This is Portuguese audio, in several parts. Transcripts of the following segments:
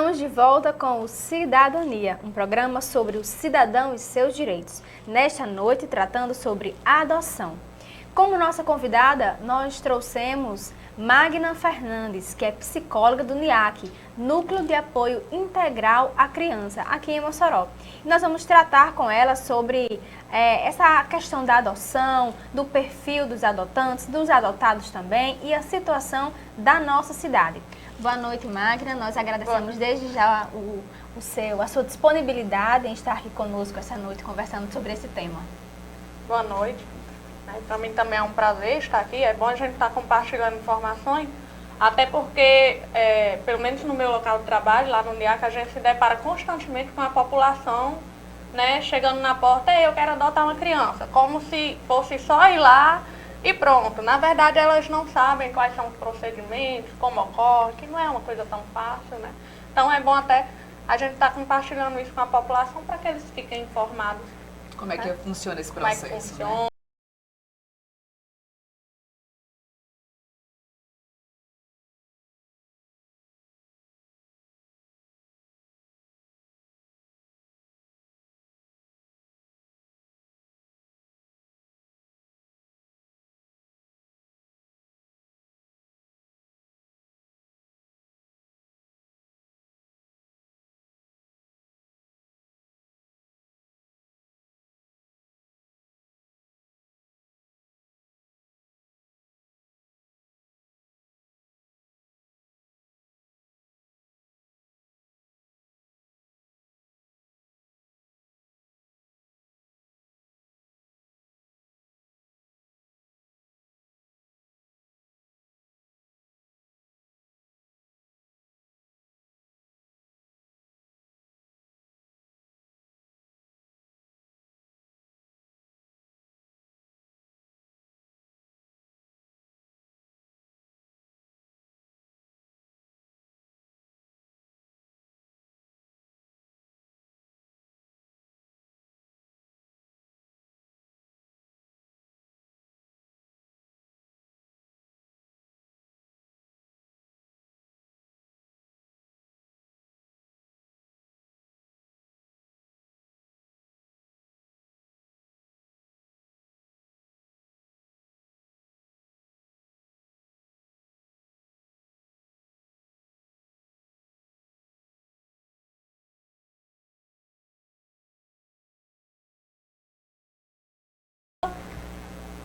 Estamos de volta com o Cidadania, um programa sobre o cidadão e seus direitos. Nesta noite, tratando sobre a adoção. Como nossa convidada, nós trouxemos Magna Fernandes, que é psicóloga do NIAC, Núcleo de Apoio Integral à Criança, aqui em Mossoró. E nós vamos tratar com ela sobre essa questão da adoção, do perfil dos adotantes, dos adotados também e a situação da nossa cidade. Boa noite, Magna. Nós agradecemos desde já a sua disponibilidade em estar aqui conosco essa noite conversando sobre esse tema. Boa noite. Para mim também é um prazer estar aqui. É bom a gente estar compartilhando informações, até porque, pelo menos no meu local de trabalho, lá no NIAC, a gente se depara constantemente com a população, né, chegando na porta: eu quero adotar uma criança, como se fosse só ir lá e pronto. Na verdade, elas não sabem quais são os procedimentos, como ocorre, que não é uma coisa tão fácil, né? Então é bom até a gente estar compartilhando isso com a população para que eles fiquem informados. Como é que funciona esse processo? Como é que funciona? Né?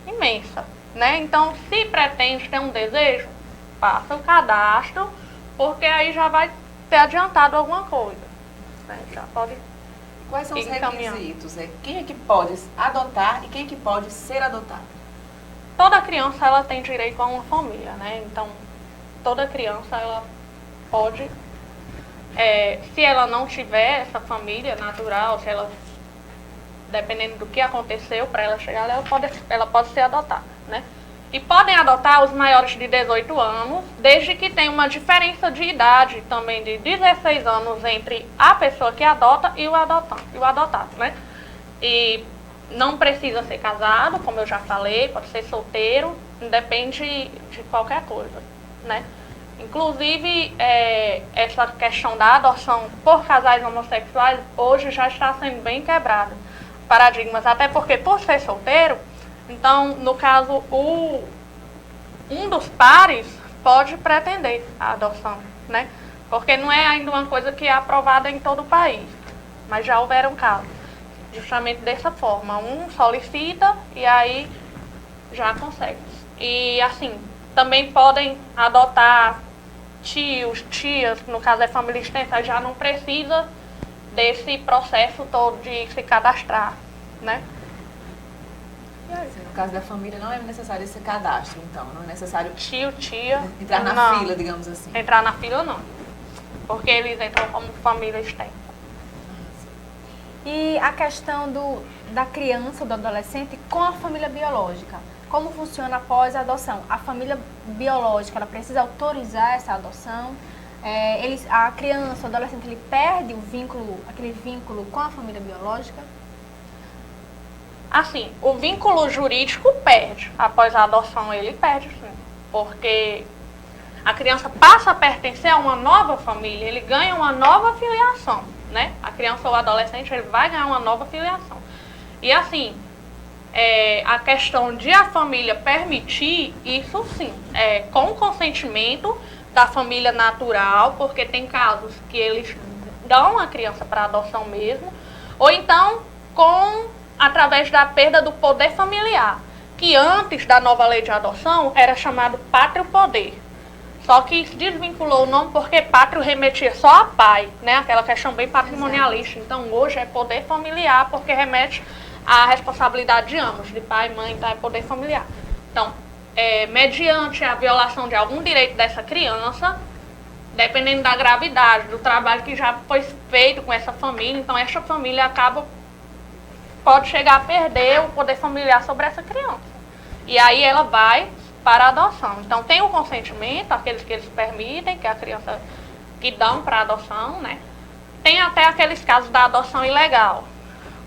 Imensa, né? Então, se pretende ter um desejo, faça o cadastro, porque aí já vai ter adiantado alguma coisa, né? Já pode. Quais são os requisitos? Quem é que pode adotar e quem é que pode ser adotado? Toda criança ela tem direito a uma família, né? Então, toda criança ela pode, se ela não tiver essa família natural, se ela, dependendo do que aconteceu para ela chegar lá, ela pode ser adotada, né? E podem adotar os maiores de 18 anos, desde que tenha uma diferença de idade também de 16 anos entre a pessoa que adota e o adotado, né? E não precisa ser casado, como eu já falei, pode ser solteiro, independe de qualquer coisa, né? Inclusive, essa questão da adoção por casais homossexuais hoje já está sendo bem quebrada. Paradigmas, até porque por ser solteiro, então, no caso, um dos pares pode pretender a adoção, né? Porque não é ainda uma coisa que é aprovada em todo o país, mas já houveram casos, justamente dessa forma. Um solicita e aí já consegue. E assim, também podem adotar tios, tias, no caso é família extensa, já não precisa desse processo todo de se cadastrar, né? No caso da família não é necessário esse cadastro, então, não é necessário tio, tia, entrar na fila, digamos assim. Entrar na fila não, porque eles entram como família extensa. E a questão da criança, do adolescente com a família biológica, como funciona após a adoção? A família biológica, ela precisa autorizar essa adoção? A criança, o adolescente, ele perde o vínculo, aquele vínculo com a família biológica? Assim, o vínculo jurídico perde. Após a adoção, ele perde, sim. Porque A criança passa a pertencer a uma nova família, ele ganha uma nova filiação, né? A criança ou adolescente, ele vai ganhar uma nova filiação. E assim, a questão de a família permitir, isso sim, com o consentimento da família natural, porque tem casos que eles dão a criança para adoção mesmo, ou então através da perda do poder familiar, que antes da nova lei de adoção era chamado pátrio poder. Só que desvinculou o nome porque pátrio remetia só a pai, né? Aquela questão bem patrimonialista. Então hoje é poder familiar porque remete à responsabilidade de ambos, de pai e mãe, então é poder familiar. Então, mediante a violação de algum direito dessa criança, dependendo da gravidade, do trabalho que já foi feito com essa família, então essa família pode chegar a perder o poder familiar sobre essa criança. E aí ela vai para a adoção. Então tem o consentimento, aqueles que eles permitem, que é a criança que dão para a adoção, né? Tem até aqueles casos da adoção ilegal,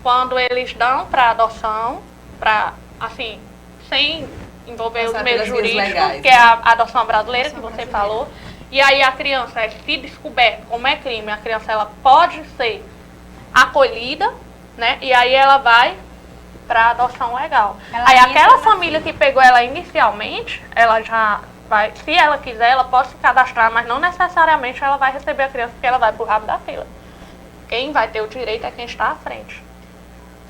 quando eles dão para adoção, assim, sem envolver os meios jurídicos, que é a adoção brasileira, que você falou. E aí a criança, se descoberto como é crime, a criança ela pode ser acolhida, né? E aí ela vai para adoção legal. Aí aquela família que pegou ela inicialmente, ela já vai, se ela quiser, ela pode se cadastrar, mas não necessariamente ela vai receber a criança, porque ela vai pro rabo da fila. Quem vai ter o direito é quem está à frente.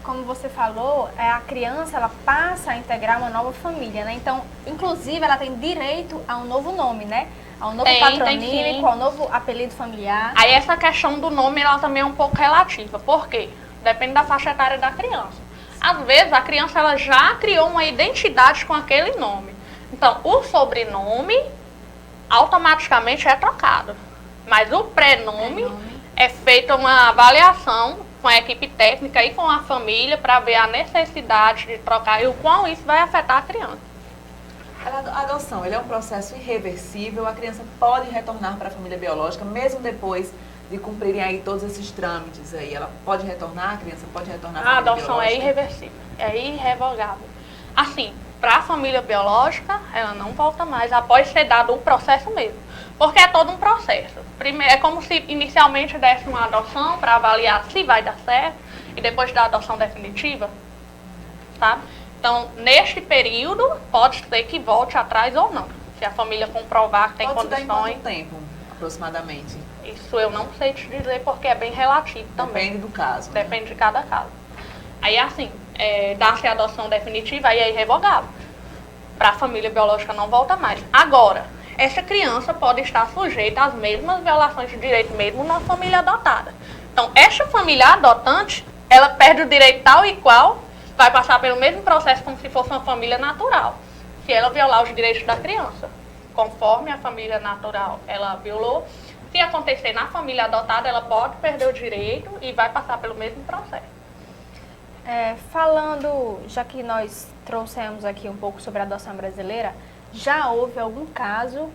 Como você falou, a criança ela passa a integrar uma nova família, né? Então, inclusive, ela tem direito a um novo nome, né? A um novo patronímico, a um novo apelido familiar. Aí essa questão do nome, ela também é um pouco relativa. Por quê? Depende da faixa etária da criança. Às vezes, a criança ela já criou uma identidade com aquele nome. Então, o sobrenome automaticamente é trocado. Mas o pré-nome é feita uma avaliação com a equipe técnica e com a família para ver a necessidade de trocar e o quão isso vai afetar a criança. A adoção, ele é um processo irreversível, a criança pode retornar para a família biológica, mesmo depois de cumprirem aí todos esses trâmites aí. Ela pode retornar, a criança pode retornar à família biológica? A adoção é irreversível, é irrevogável. Assim, para a família biológica, ela não volta mais após ser dado o processo mesmo. Porque é todo um processo. Primeiro, é como se inicialmente desse uma adoção para avaliar se vai dar certo e depois da adoção definitiva, sabe? Então, neste período, pode ser que volte atrás ou não. Se a família comprovar que tem condições. Pode dar em quanto tempo, aproximadamente? Isso eu não sei te dizer porque é bem relativo também. Depende do caso. Depende de cada caso. Aí, assim, dá-se a adoção definitiva, aí é irrevogável. Para a família biológica não volta mais. Agora, essa criança pode estar sujeita às mesmas violações de direito mesmo na família adotada. Então, esta família adotante, ela perde o direito tal e qual, vai passar pelo mesmo processo como se fosse uma família natural, se ela violar os direitos da criança. Conforme a família natural ela violou, se acontecer na família adotada, ela pode perder o direito e vai passar pelo mesmo processo. Falando, já que nós trouxemos aqui um pouco sobre a adoção brasileira, já houve algum caso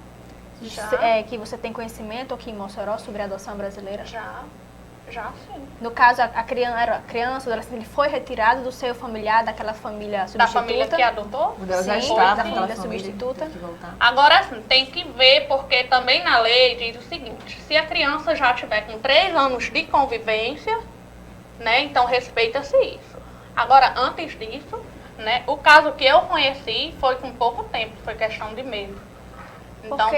que você tem conhecimento aqui em Mossoró sobre a adoção brasileira? Já sim. No caso, a criança, o adolescente, ele foi retirado do seio familiar, daquela família substituta? Da família que adotou? Sim, da família substituta. Agora, assim, tem que ver, porque também na lei diz o seguinte, se a criança já tiver com 3 anos de convivência, né, então respeita-se isso. Agora, antes disso, né, o caso que eu conheci foi com pouco tempo, foi questão de meses. Então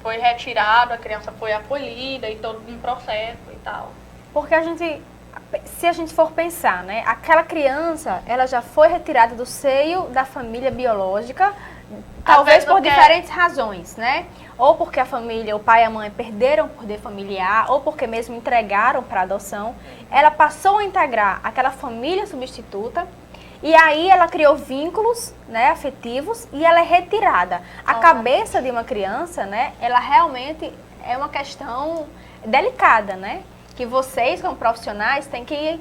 foi retirado, a criança foi acolhida e todo um processo e tal. Porque se a gente for pensar, né, aquela criança, ela já foi retirada do seio da família biológica, talvez por diferentes razões, né? Ou porque a família, o pai e a mãe perderam o poder familiar, ou porque mesmo entregaram para adoção. Ela passou a integrar aquela família substituta, e aí ela criou vínculos, né, afetivos, e ela é retirada. A cabeça de uma criança, né, ela realmente é uma questão delicada, né? Que vocês, como profissionais, têm que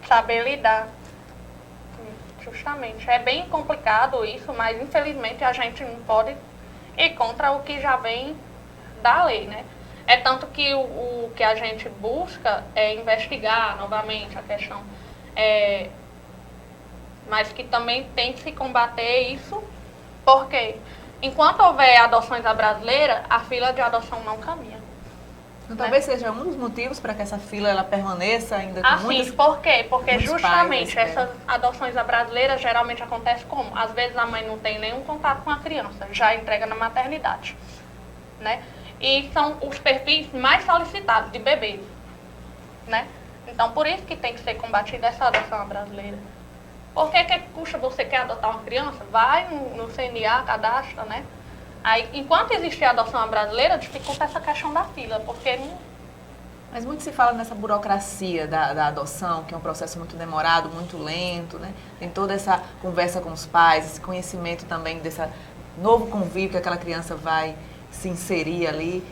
saber lidar. Justamente. É bem complicado isso, mas infelizmente a gente não pode ir contra o que já vem da lei, né? É tanto que o que a gente busca é investigar novamente a questão. Mas que também tem que se combater isso, porque enquanto houver adoções à brasileira, a fila de adoção não caminha. Então, talvez seja um dos motivos para que essa fila ela permaneça ainda com Assim, muitas... por quê? Porque justamente pais, essas adoções à brasileira geralmente acontecem como? Às vezes a mãe não tem nenhum contato com a criança, já entrega na maternidade, né? E são os perfis mais solicitados de bebês, né? Então, por isso que tem que ser combatida essa adoção à brasileira. Porque que custa você quer adotar uma criança? Vai no CNA, cadastra, né? Aí, enquanto existir a adoção brasileira, dificulta essa questão da fila, porque não... Mas muito se fala nessa burocracia da adoção, que é um processo muito demorado, muito lento, né? Tem toda essa conversa com os pais, esse conhecimento também desse novo convívio que aquela criança vai se inserir ali.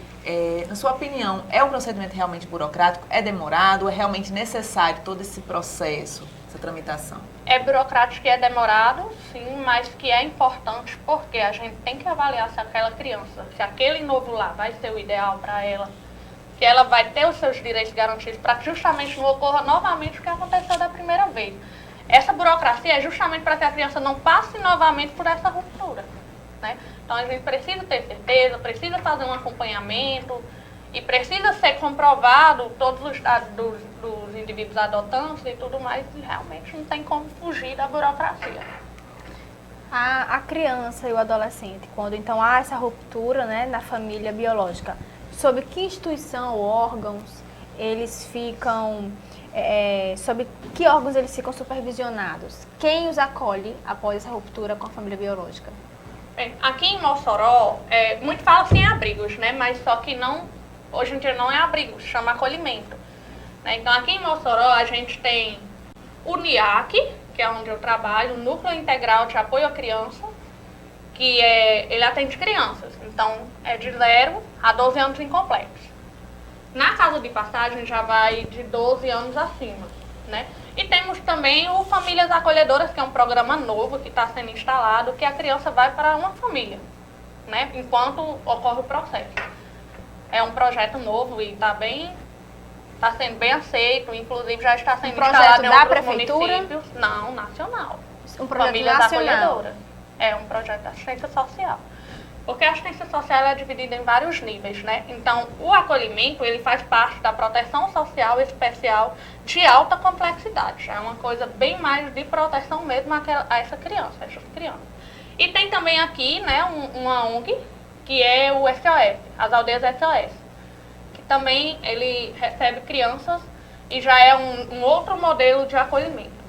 Na sua opinião, é um procedimento realmente burocrático? É demorado? É realmente necessário todo esse processo, essa tramitação? É burocrático e é demorado, sim, mas que é importante porque a gente tem que avaliar se aquela criança, se aquele novo lar vai ser o ideal para ela, se ela vai ter os seus direitos garantidos para que justamente não ocorra novamente o que aconteceu da primeira vez. Essa burocracia é justamente para que a criança não passe novamente por essa ruptura, né? Então a gente precisa ter certeza, precisa fazer um acompanhamento e precisa ser comprovado todos os dados dos indivíduos adotantes e tudo mais, e realmente não tem como fugir da burocracia. A criança e o adolescente, quando então há essa ruptura, né, na família biológica, sobre que instituição ou órgãos eles ficam, sobre que órgãos eles ficam supervisionados? Quem os acolhe após essa ruptura com a família biológica? Bem, aqui em Mossoró, muito fala-se em abrigos, né, mas só que não, hoje em dia não é abrigo, se chama acolhimento, né? Então aqui em Mossoró a gente tem o NIAC, que é onde eu trabalho, o Núcleo Integral de Apoio à Criança, que ele atende crianças, então é de 0 a 12 anos incompletos. Na casa de passagem já vai de 12 anos acima, né? E temos também o Famílias Acolhedoras, que é um programa novo que está sendo instalado, que a criança vai para uma família, né? Enquanto ocorre o processo. É um projeto novo e está sendo bem aceito, inclusive já está sendo instalado em outros municípios. Não, nacional. Um projeto Famílias nacional. Acolhedoras. É um projeto de assistência social. Porque a assistência social é dividida em vários níveis, né? Então, o acolhimento, ele faz parte da proteção social especial de alta complexidade. É uma coisa bem mais de proteção mesmo a essas crianças. E tem também aqui, né, uma ONG, que é o SOS, as aldeias SOS, que também ele recebe crianças e já é um outro modelo de acolhimento.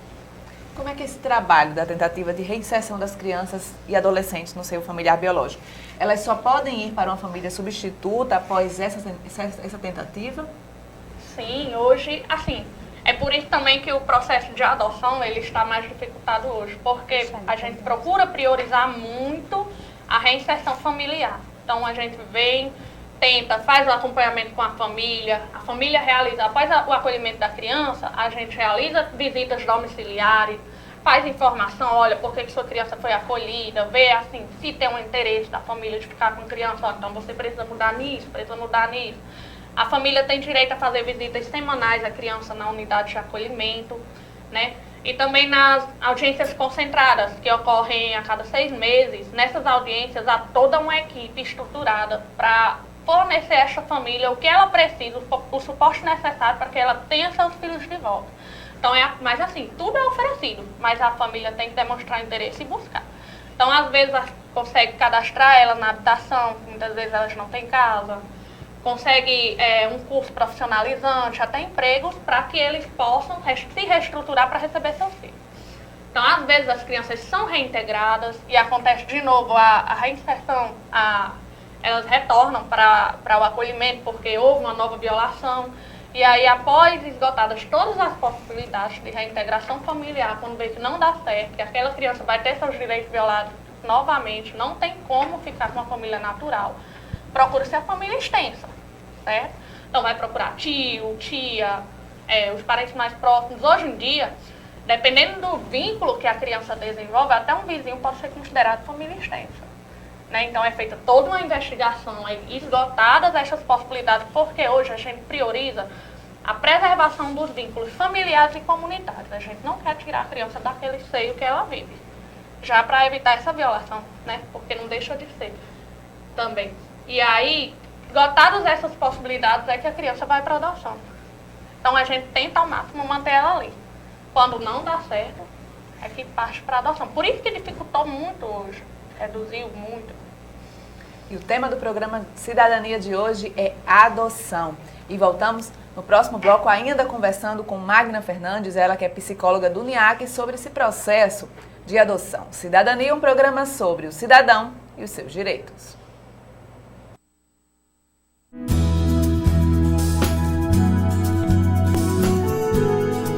Como é que esse trabalho da tentativa de reinserção das crianças e adolescentes no seio familiar biológico, elas só podem ir para uma família substituta após essa tentativa? Sim, hoje, assim, é por isso também que o processo de adoção ele está mais dificultado hoje, porque a gente procura priorizar muito a reinserção familiar. Então a gente vem, tenta, faz o acompanhamento com a família realiza, após o acolhimento da criança, a gente realiza visitas domiciliares, faz informação, olha, por que sua criança foi acolhida, vê assim, se tem um interesse da família de ficar com a criança, ó, então você precisa mudar nisso, precisa mudar nisso. A família tem direito a fazer visitas semanais à criança na unidade de acolhimento, né? E também nas audiências concentradas, que ocorrem a cada 6 meses, nessas audiências há toda uma equipe estruturada para fornecer a essa família o que ela precisa, o suporte necessário para que ela tenha seus filhos de volta. Então, mas assim, tudo é oferecido, mas a família tem que demonstrar interesse e buscar. Então, às vezes, consegue cadastrar ela na habitação, muitas vezes elas não têm casa, consegue um curso profissionalizante, até empregos, para que eles possam se reestruturar para receber seus filhos. Então, às vezes, as crianças são reintegradas e acontece de novo a reinserção, elas retornam para o acolhimento porque houve uma nova violação. E aí, após esgotadas todas as possibilidades de reintegração familiar, quando vê que não dá certo, que aquela criança vai ter seus direitos violados novamente, não tem como ficar com uma família natural, procura-se a família extensa, certo? Então, vai procurar tio, tia, os parentes mais próximos. Hoje em dia, dependendo do vínculo que a criança desenvolve, até um vizinho pode ser considerado família extensa. Né? Então, é feita toda uma investigação, esgotadas essas possibilidades, porque hoje a gente prioriza a preservação dos vínculos familiares e comunitários. A gente não quer tirar a criança daquele seio que ela vive. já para evitar essa violação, né? Porque não deixa de ser também. E aí, esgotadas essas possibilidades, é que a criança vai para adoção. Então a gente tenta ao máximo manter ela ali. Quando não dá certo, é que parte para adoção. Por isso que dificultou muito hoje, reduziu muito. E o tema do programa Cidadania de hoje é adoção. E voltamos no próximo bloco ainda conversando com Magna Fernandes, ela que é psicóloga do NIAC, sobre esse processo de adoção. Cidadania é um programa sobre o cidadão e os seus direitos.